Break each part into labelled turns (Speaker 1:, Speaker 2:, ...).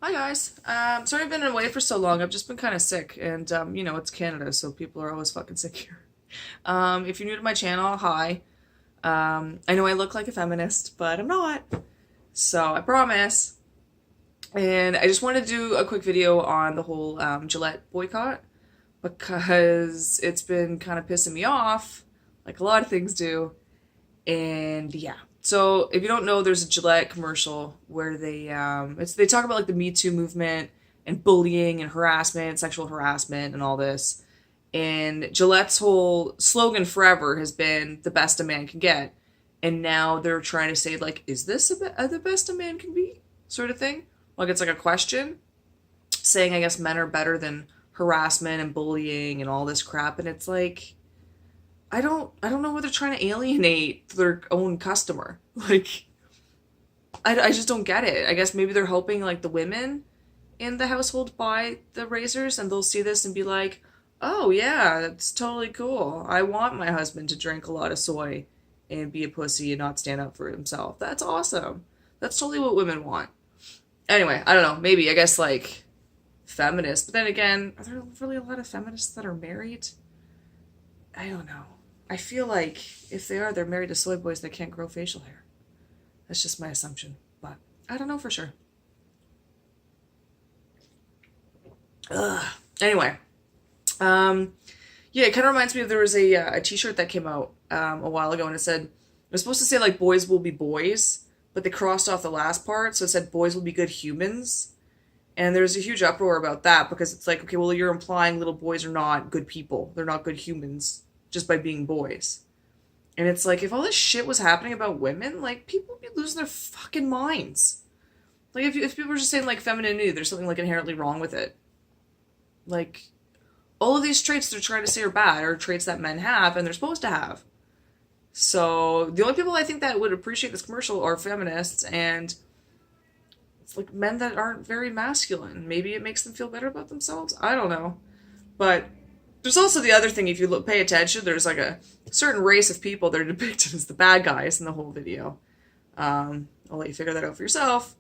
Speaker 1: Hi guys. Sorry I've been away for so long. I've just been kind of sick, and it's Canada, so people are always fucking sick here. If you're new to my channel, hi. I know I look like a feminist, but I'm not. So I promise. And I just wanted to do a quick video on the whole Gillette boycott because it's been kind of pissing me off, like a lot of things do. And yeah. So if you don't know, there's a Gillette commercial where they talk about like the Me Too movement and bullying and harassment, sexual harassment and all this. And Gillette's whole slogan forever has been the best a man can get. And now they're trying to say like, is this the best a man can be? Sort of thing. Like it's like a question saying I guess men are better than harassment and bullying and all this crap. And it's like, I don't know what they're trying to alienate their own customer. Like I just don't get it. I guess maybe they're hoping like the women in the household buy the razors and they'll see this and be like, "Oh yeah, that's totally cool. I want my husband to drink a lot of soy and be a pussy and not stand up for himself. That's awesome. That's totally what women want." Anyway, I don't know. Maybe I guess like feminists, but then again, are there really a lot of feminists that are married? I don't know. I feel like if they are, they're married to soy boys that can't grow facial hair. That's just my assumption, but I don't know for sure. Ugh. Anyway, yeah, it kind of reminds me of there was a T-shirt that came out a while ago, and it said it was supposed to say like "boys will be boys," but they crossed off the last part, so it said "boys will be good humans." And there's a huge uproar about that because it's like, okay, well, you're implying little boys are not good people. They're not good humans just by being boys. And it's like, if all this shit was happening about women, like, people would be losing their fucking minds. Like, if people were just saying, like, femininity, there's something, like, inherently wrong with it. Like, all of these traits they're trying to say are bad are traits that men have and they're supposed to have. So, the only people I think that would appreciate this commercial are feminists and it's like men that aren't very masculine. Maybe it makes them feel better about themselves. I don't know. But there's also the other thing, if you pay attention, there's like a certain race of people that are depicted as the bad guys in the whole video. I'll let you figure that out for yourself.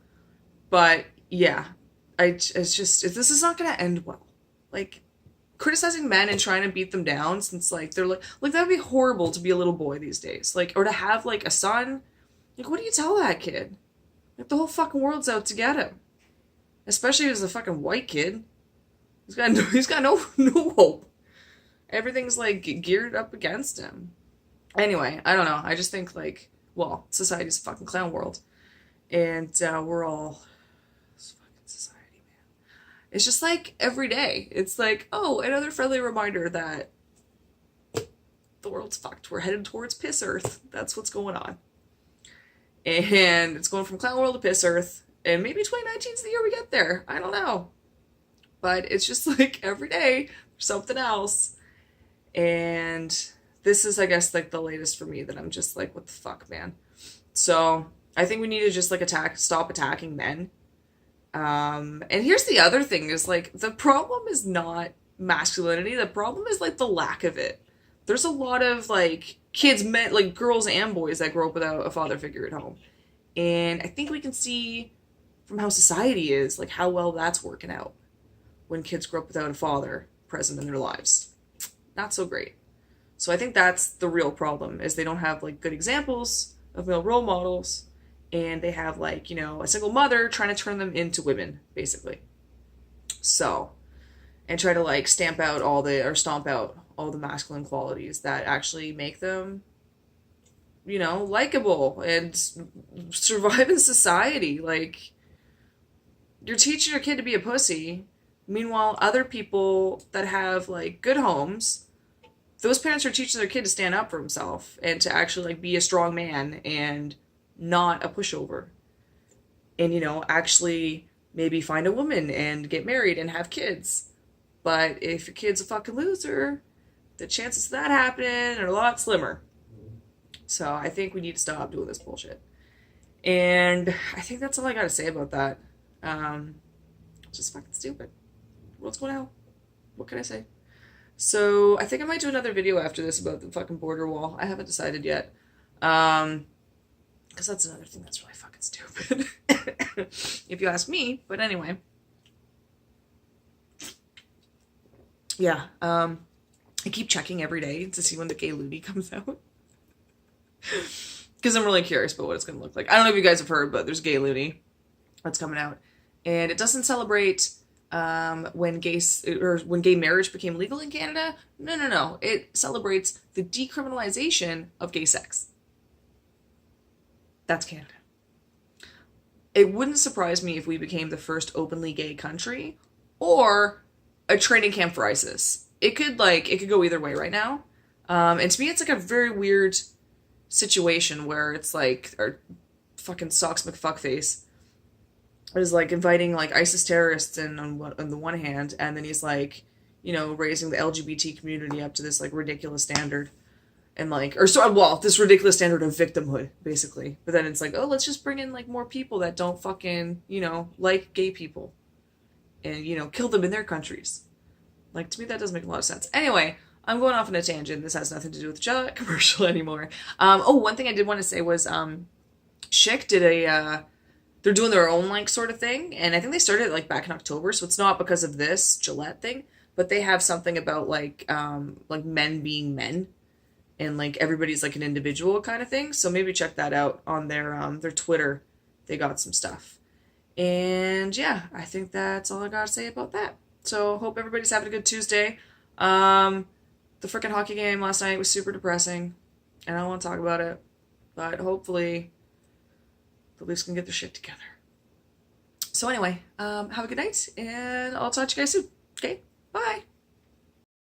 Speaker 1: But yeah, this is not going to end well. Like, criticizing men and trying to beat them down since like they're like that would be horrible to be a little boy these days. Like, or to have like a son. Like, what do you tell that kid? Like, the whole fucking world's out to get him. Especially as a fucking white kid. He's got no hope. Everything's like geared up against him. Anyway, I don't know. I just think like, well, society's a fucking clown world, and we're all this fucking society, man. It's just like every day. It's like, oh, another friendly reminder that the world's fucked. We're headed towards piss earth. That's what's going on, and it's going from clown world to piss earth. And maybe 2019 is the year we get there. I don't know, but it's just like every day there's something else. And this is, I guess, like the latest for me that I'm just like, what the fuck, man? So I think we need to just like stop attacking men. And here's the other thing is like, the problem is not masculinity. The problem is like the lack of it. There's a lot of like kids, men, like girls and boys that grow up without a father figure at home. And I think we can see from how society is, like how well that's working out when kids grow up without a father present in their lives. Not so great. So I think that's the real problem, is they don't have like good examples of male role models, and they have like, a single mother trying to turn them into women, basically. So, and try to like stomp out all the masculine qualities that actually make them, likable and survive in society. Like, you're teaching your kid to be a pussy. Meanwhile, other people that have like good homes, those parents are teaching their kid to stand up for himself and to actually like be a strong man and not a pushover. And actually maybe find a woman and get married and have kids. But if your kid's a fucking loser, the chances of that happening are a lot slimmer. So I think we need to stop doing this bullshit. And I think that's all I gotta say about that. It's just fucking stupid. What's going on? What can I say? So I think I might do another video after this about the fucking border wall. I haven't decided yet. Because that's another thing that's really fucking stupid. if you ask me. But anyway. Yeah, I keep checking every day to see when the gay Looney comes out. Because I'm really curious about what it's going to look like. I don't know if you guys have heard, but there's gay Looney that's coming out. And it doesn't celebrate when gay marriage became legal in Canada. No. It celebrates the decriminalization of gay sex. That's Canada. It wouldn't surprise me if we became the first openly gay country or a training camp for ISIS. It could go either way right now. And to me, it's like a very weird situation where it's like our fucking Socks McFuckface is like inviting like ISIS terrorists in on the one hand, and then he's like, you know, raising the LGBT community up to this like ridiculous standard. And like, this ridiculous standard of victimhood, basically. But then it's like, oh, let's just bring in like more people that don't fucking, you know, like gay people. And, you know, kill them in their countries. Like, to me, that doesn't make a lot of sense. Anyway, I'm going off on a tangent. This has nothing to do with the Gillette commercial anymore. One thing I did want to say was, Schick did they're doing their own, like, sort of thing. And I think they started it, like, back in October. So it's not because of this Gillette thing. But they have something about, like men being men. And, like, everybody's, like, an individual kind of thing. So maybe check that out on their Twitter. They got some stuff. And yeah, I think that's all I gotta say about that. So hope everybody's having a good Tuesday. The freaking hockey game last night was super depressing, and I don't want to talk about it, but hopefully the Leafs can get their shit together. So anyway, have a good night, and I'll talk to you guys soon. Okay, bye.